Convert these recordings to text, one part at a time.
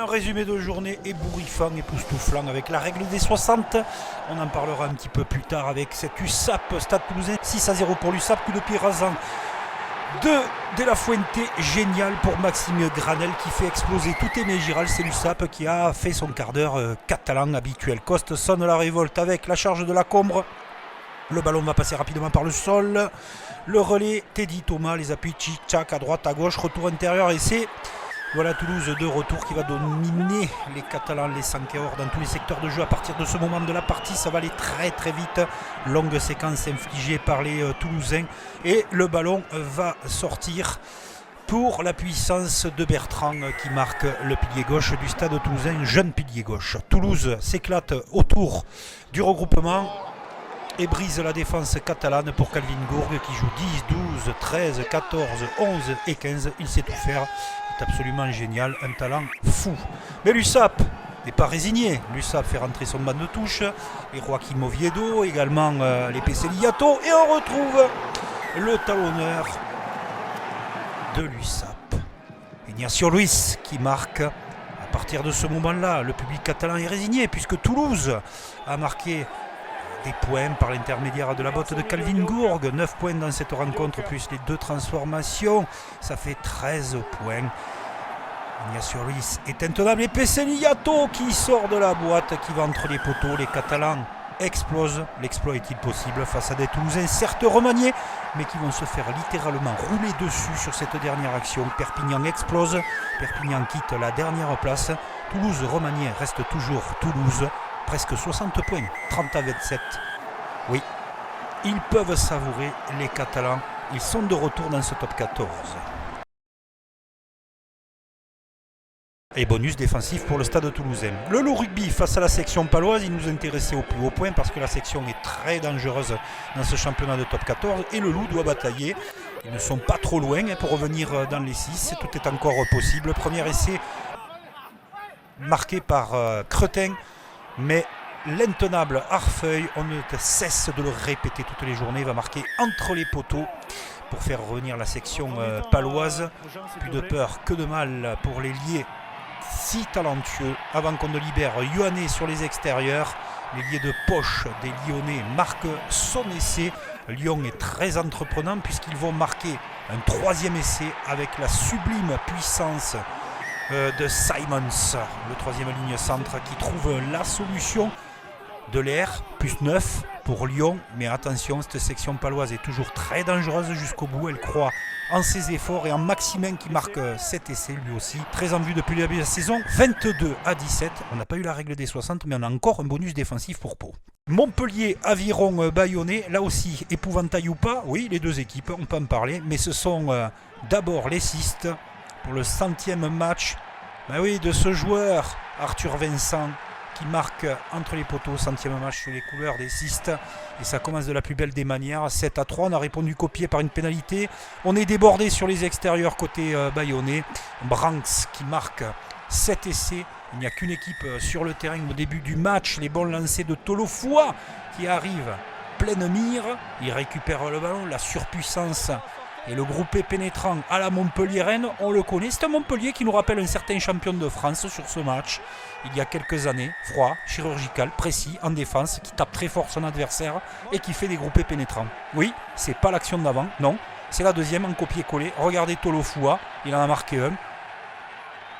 Un résumé de journée ébouriffant, époustouflant avec la règle des 60. On en parlera un petit peu plus tard avec cet USAP Stade Toulousain. 6-0 pour l'USAP, coup de pied rasant de la Fuente, génial pour Maxime Granel qui fait exploser tout Aimé Giral. C'est l'USAP qui a fait son quart d'heure catalan habituel. Coste sonne la révolte avec la charge de la Combre. Le ballon va passer rapidement par le sol. Le relais, Teddy Thomas, les appuis tchic-tchac à droite, à gauche, retour intérieur et c'est... Voilà Toulouse de retour qui va dominer les Catalans, les Sankeor dans tous les secteurs de jeu. À partir de ce moment de la partie, ça va aller très très vite. Longue séquence infligée par les Toulousains. Et le ballon va sortir pour la puissance de Bertrand qui marque le pilier gauche du stade toulousain, jeune pilier gauche. Toulouse s'éclate autour du regroupement et brise la défense catalane pour Calvin Gourgue qui joue 10, 12, 13, 14, 11 et 15. Il sait tout faire. Absolument génial, un talent fou. Mais l'USAP n'est pas résigné. L'USAP fait rentrer son banc de touche, les Joaquim Oviedo, également les PC Liato, et on retrouve le talonneur de l'USAP, Ignacio Luis, qui marque. À partir de ce moment-là, le public catalan est résigné puisque Toulouse a marqué des points par l'intermédiaire de la botte de Calvin Gourgue. 9 points dans cette rencontre plus les 2 transformations. Ça fait 13 points. Ignacio Ruiz est intenable. Et Peseliato qui sort de la boîte, qui va entre les poteaux. Les Catalans explosent. L'exploit est-il possible face à des Toulousains certes remaniés, mais qui vont se faire littéralement rouler dessus sur cette dernière action. Perpignan explose. Perpignan quitte la dernière place. Toulouse remanié reste toujours Toulouse. Presque 60 points, 30 à 27. Oui, ils peuvent savourer les Catalans. Ils sont de retour dans ce top 14. Et bonus défensif pour le stade toulousain. Le loup rugby face à la section paloise, il nous intéressait au plus haut point parce que la section est très dangereuse dans ce championnat de top 14 et le loup doit batailler. Ils ne sont pas trop loin pour revenir dans les 6. Tout est encore possible. Premier essai marqué par Cretin. Mais l'intenable Arfeuil, on ne cesse de le répéter toutes les journées, va marquer entre les poteaux pour faire revenir la section paloise. Plus de peur que de mal pour les liés si talentueux. Avant qu'on ne libère Yohanné sur les extérieurs, les liés de poche des Lyonnais marquent son essai. Lyon est très entreprenant puisqu'ils vont marquer un 3e essai avec la sublime puissance de Simons, le 3e ligne centre qui trouve la solution de l'air, plus 9 pour Lyon. Mais attention, cette section paloise est toujours très dangereuse jusqu'au bout. Elle croit en ses efforts et en Maximin qui marque cet essai lui aussi. Très en vue depuis le début de la saison, 22 à 17. On n'a pas eu la règle des 60, mais on a encore un bonus défensif pour Pau. Montpellier, Aviron, Bayonnais, là aussi épouvantail ou pas, oui les deux équipes, on peut en parler, mais ce sont d'abord les Cistes. Pour le 100e match, de ce joueur, Arthur Vincent, qui marque entre les poteaux, 100e match sous les couleurs des Cistes. Et ça commence de la plus belle des manières. 7-3, on a répondu copié par une pénalité. On est débordé sur les extérieurs côté bayonnais. Branks qui marque 7 essais. Il n'y a qu'une équipe sur le terrain au début du match. Les bons lancers de Tolofoua qui arrivent pleine mire. Il récupère le ballon, la surpuissance. Et le groupé pénétrant à la Montpellier-Rennes, on le connaît. C'est un Montpellier qui nous rappelle un certain champion de France sur ce match. Il y a quelques années, froid, chirurgical, précis, en défense, qui tape très fort son adversaire et qui fait des groupés pénétrants. Oui, c'est pas l'action d'avant, non. C'est la deuxième en copier-coller. Regardez Tolofoua, il en a marqué un.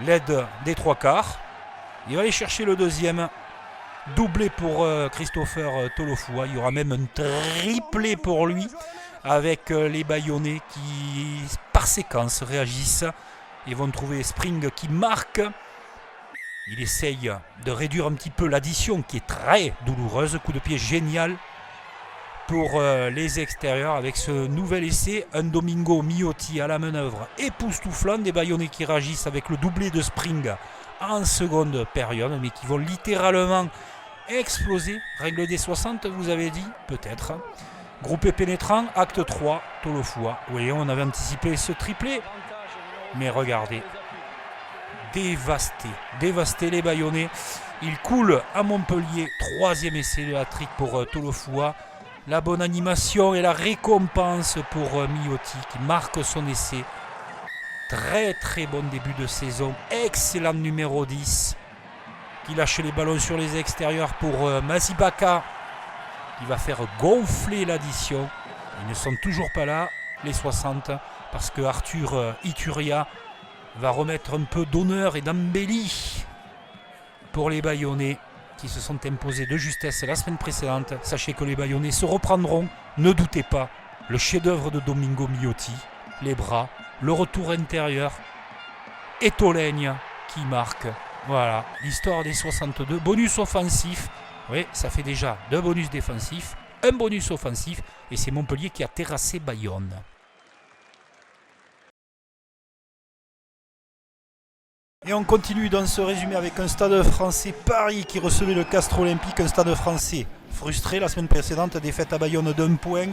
L'aide des 3/4. Il va aller chercher le deuxième. Doublé pour Christopher Tolofoua. Il y aura même un triplé pour lui. Avec les Bayonnais qui, par séquence, réagissent et vont trouver Spring qui marque. Il essaye de réduire un petit peu l'addition qui est très douloureuse. Coup de pied génial pour les extérieurs avec ce nouvel essai. Un Domingo Miotti à la manœuvre époustouflant. Des Bayonnais qui réagissent avec le doublé de Spring en seconde période, mais qui vont littéralement exploser. Règle des 60, vous avez dit? Peut-être. Groupé pénétrant, acte 3, Tolofoua. Vous voyez, on avait anticipé ce triplé. Mais regardez. Dévasté les Bayonnais. Il coule à Montpellier. 3e essai de hat-trick pour Tolofoua. La bonne animation et la récompense pour Miotti qui marque son essai. Très très bon début de saison. Excellent numéro 10 qui lâche les ballons sur les extérieurs pour Mazibaka qui va faire gonfler l'addition. Ils ne sont toujours pas là, les 60, parce que Arthur Ituria va remettre un peu d'honneur et d'embellie pour les Bayonnais qui se sont imposés de justesse la semaine précédente. Sachez que les Bayonnais se reprendront, ne doutez pas. Le chef-d'œuvre de Domingo Miotti, les bras, le retour intérieur et Tolègne qui marque. Voilà, l'histoire des 62. Bonus offensif, oui, ça fait déjà 2 bonus défensifs, un bonus offensif, et c'est Montpellier qui a terrassé Bayonne. Et on continue dans ce résumé avec un stade français Paris qui recevait le Castres Olympique, un stade français frustré la semaine précédente, défaite à Bayonne d'1 point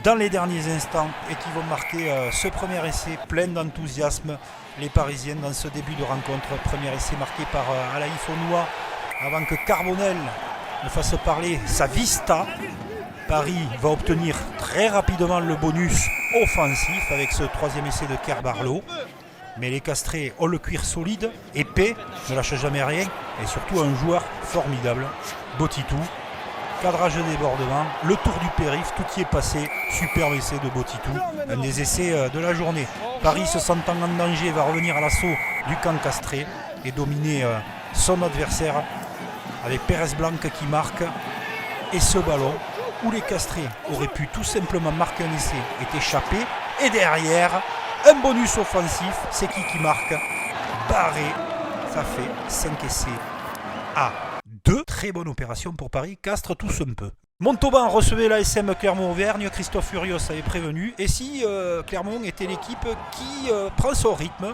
dans les derniers instants et qui vont marquer ce premier essai plein d'enthousiasme. Les Parisiens dans ce début de rencontre, premier essai marqué par Alaïf Onoua avant que Carbonel ne fasse parler sa vista. Paris va obtenir très rapidement le bonus offensif avec ce troisième essai de Kerr Barlow. Mais les Castrés ont le cuir solide, épais, ne lâchent jamais rien, et surtout un joueur formidable, Botitou. Cadrage de débordement, le tour du périph', tout y est passé, superbe essai de Botitou, un des essais de la journée. Paris se sentant en danger va revenir à l'assaut du camp castré et dominer son adversaire avec Pérez Blanc qui marque. Et ce ballon où les Castrés auraient pu tout simplement marquer un essai est échappé. Et derrière, un bonus offensif, c'est qui marque? Barré, ça fait 5 essais à 2. Très bonne opération pour Paris, Castres tous un peu. Montauban recevait l'ASM Clermont-Auvergne, Christophe Furios avait prévenu. Et si Clermont était l'équipe qui prend son rythme,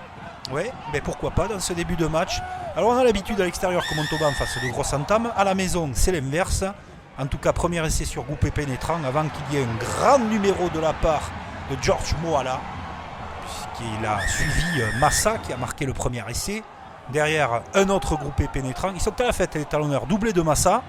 ouais, ben pourquoi pas dans ce début de match. Alors on a l'habitude à l'extérieur que Montauban fasse de grosses entames. À la maison, c'est l'inverse. En tout cas, premier essai sur Goupé pénétrant avant qu'il y ait un grand numéro de la part de George Moala, puisqu'il a suivi Massa qui a marqué le premier essai. Derrière, un autre groupé pénétrant. Ils sont à la fête, les talonneurs, doublé de Massa.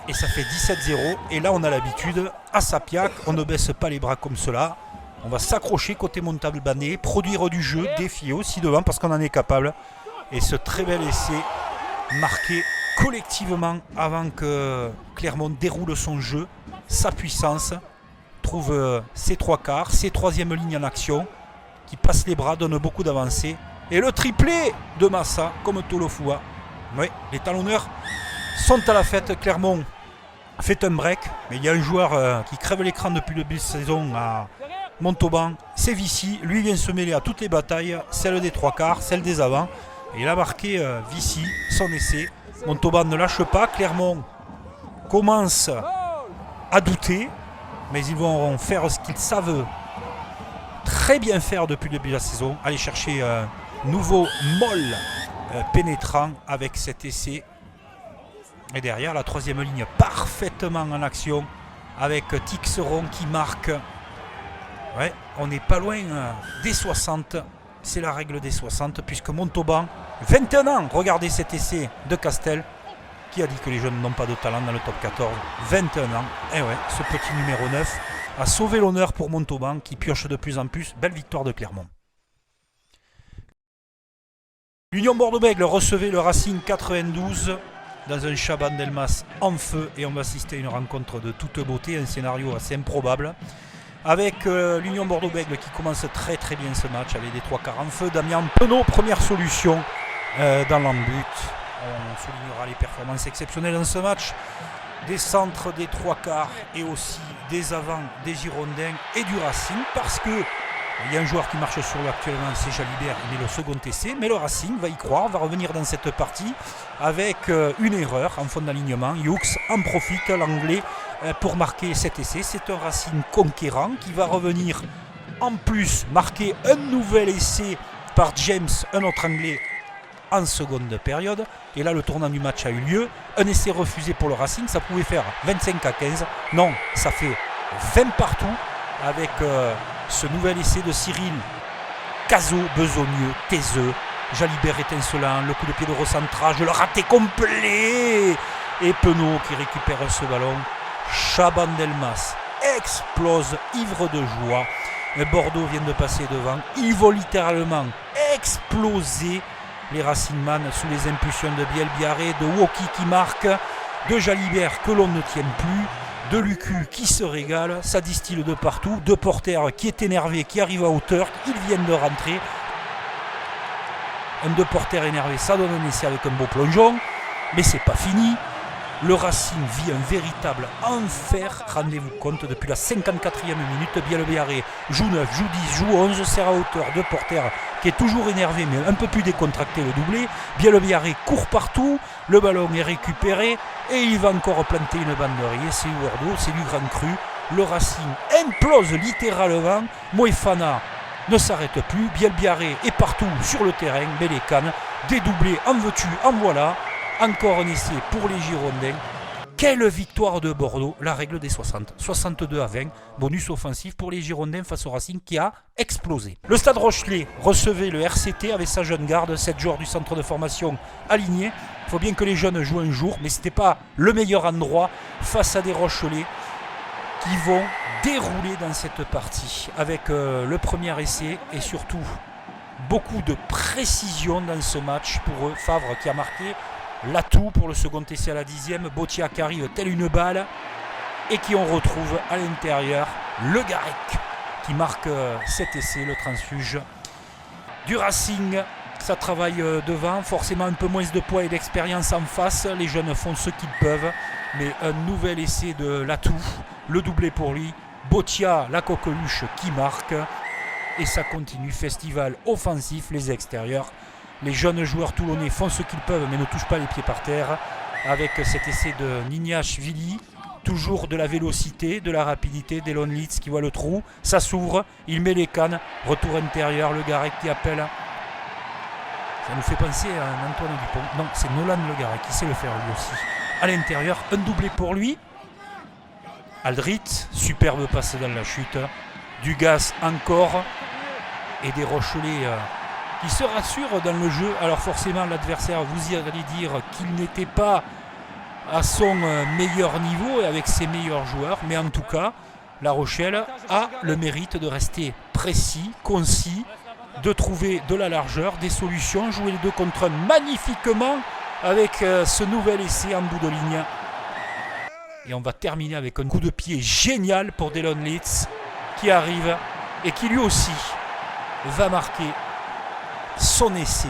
Et ça fait 17-0. Et là, on a l'habitude, à Sapiac, on ne baisse pas les bras comme cela. On va s'accrocher côté Montalbanais, produire du jeu, défier aussi devant parce qu'on en est capable. Et ce très bel essai marqué collectivement avant que Clermont déroule son jeu, sa puissance, trouve ses 3/4, ses troisième lignes en action, qui passe les bras, donne beaucoup d'avancées. Et le triplé de Massa, comme Tolofua. Oui, les talonneurs sont à la fête. Clermont fait un break, mais il y a un joueur qui crève l'écran depuis le début de saison à Montauban, c'est Vici. Lui vient se mêler à toutes les batailles, celle des 3/4, celle des avants. Et il a marqué Vici, son essai. Montauban ne lâche pas. Clermont commence à douter, mais ils vont faire ce qu'ils savent très bien faire depuis le début de la saison. Aller chercher un nouveau molle pénétrant avec cet essai. Et derrière, la troisième ligne parfaitement en action avec Tixeron qui marque. Ouais, on n'est pas loin des 60. C'est la règle des 60 puisque Montauban, 21 ans, regardez cet essai de Castel qui a dit que les jeunes n'ont pas de talent dans le top 14. 21 ans. Et ouais, ce petit numéro 9 a sauvé l'honneur pour Montauban qui pioche de plus en plus. Belle victoire de Clermont. L'Union Bordeaux-Bègles recevait le Racing 92 dans un Chaban Delmas en feu et on va assister à une rencontre de toute beauté, un scénario assez improbable avec l'Union Bordeaux-Bègles qui commence très très bien ce match avec des 3/4 en feu. Damien Penaud, première solution dans l'embut. On soulignera les performances exceptionnelles dans ce match des centres, des 3/4 et aussi des avants des Girondins et du Racing parce que il y a un joueur qui marche sur l'eau actuellement, c'est Jalibert, il met le second essai, mais le Racing va y croire, va revenir dans cette partie avec une erreur en fond d'alignement. Hughes en profite, l'anglais, pour marquer cet essai. C'est un Racing conquérant qui va revenir en plus marquer un nouvel essai par James, un autre anglais en seconde période. Et là, le tournant du match a eu lieu. Un essai refusé pour le Racing, ça pouvait faire 25-15. Non, ça fait 20 partout avec ce nouvel essai de Cyril. Cazot, besogneux, taiseux, Jalibert étincelant, le coup de pied de recentrage, le raté complet. Et Penaud qui récupère ce ballon. Chaban Delmas explose, ivre de joie. Et Bordeaux vient de passer devant. Ils vont littéralement exploser les Racingman sous les impulsions de Bielbiarré, de Woki qui marque, de Jalibert que l'on ne tienne plus, de Lucu qui se régale, ça distille de partout, de Porter qui est énervé, qui arrive à hauteur, ils viennent de rentrer. Un de Porter énervé, ça donne un essai avec un beau plongeon, mais c'est pas fini. Le Racing vit un véritable enfer, rendez-vous compte, depuis la 54e minute, Bielbiarré joue 9, joue 10, joue 11, sert à hauteur de Porter qui est toujours énervé mais un peu plus décontracté, le doublé. Bielbiarré court partout, le ballon est récupéré et il va encore planter une banderille, c'est Bordeaux, c'est du grand cru. Le Racing implose littéralement, Moefana ne s'arrête plus, Bielbiarré est partout sur le terrain, mais les cannes, dédoublés, en veux-tu, en voilà. Encore un essai pour les Girondins. Quelle victoire de Bordeaux, la règle des 60. 62-20, bonus offensif pour les Girondins face au Racing qui a explosé. Le Stade Rochelais recevait le RCT avec sa jeune garde, 7 joueurs du centre de formation alignés. Il faut bien que les jeunes jouent un jour, mais ce n'était pas le meilleur endroit face à des Rochelais qui vont dérouler dans cette partie avec le premier essai et surtout beaucoup de précision dans ce match pour eux. Favre qui a marqué l'atout pour le second essai à la 10e, Botia qui arrive telle une balle et qui on retrouve à l'intérieur le Garec qui marque cet essai, le transfuge du Racing. Ça travaille devant, forcément un peu moins de poids et d'expérience en face, les jeunes font ce qu'ils peuvent, mais un nouvel essai de l'atout, le doublé pour lui, Botia, la coqueluche qui marque et ça continue, festival offensif, les extérieurs. Les jeunes joueurs toulonnais font ce qu'ils peuvent mais ne touchent pas les pieds par terre avec cet essai de Nignashvili. Toujours de la vélocité, de la rapidité, d'Elon Litz qui voit le trou. Ça s'ouvre, il met les cannes. Retour intérieur, le Garec qui appelle. Ça nous fait penser à Antoine Dupont. Non, c'est Nolan Le Garec qui sait le faire lui aussi. À l'intérieur, un doublé pour lui. Aldrit, superbe passe dans la chute. Dugas encore. Et des Rochelais qui se rassurent dans le jeu. Alors forcément l'adversaire, vous y allez dire qu'il n'était pas à son meilleur niveau et avec ses meilleurs joueurs. Mais en tout cas, La Rochelle a le mérite de rester précis, concis, de trouver de la largeur, des solutions, jouer les 2 contre 1 magnifiquement avec ce nouvel essai en bout de ligne. Et on va terminer avec un coup de pied génial pour Delon Litz qui arrive et qui lui aussi va marquer son essai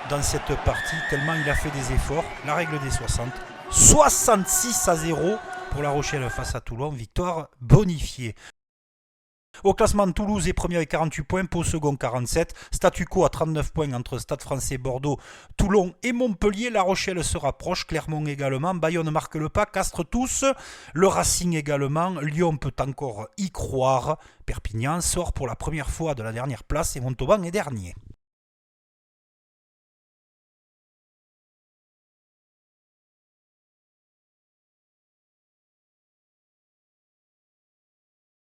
dans cette partie, tellement il a fait des efforts. La règle des 60. 66-0 pour La Rochelle face à Toulon. Victoire bonifiée. Au classement, Toulouse est premier avec 48 points, Pau second 47. Statu quo à 39 points entre Stade Français, Bordeaux, Toulon et Montpellier. La Rochelle se rapproche, Clermont également. Bayonne marque le pas, Castres tous. Le Racing également. Lyon peut encore y croire. Perpignan sort pour la première fois de la dernière place et Montauban est dernier.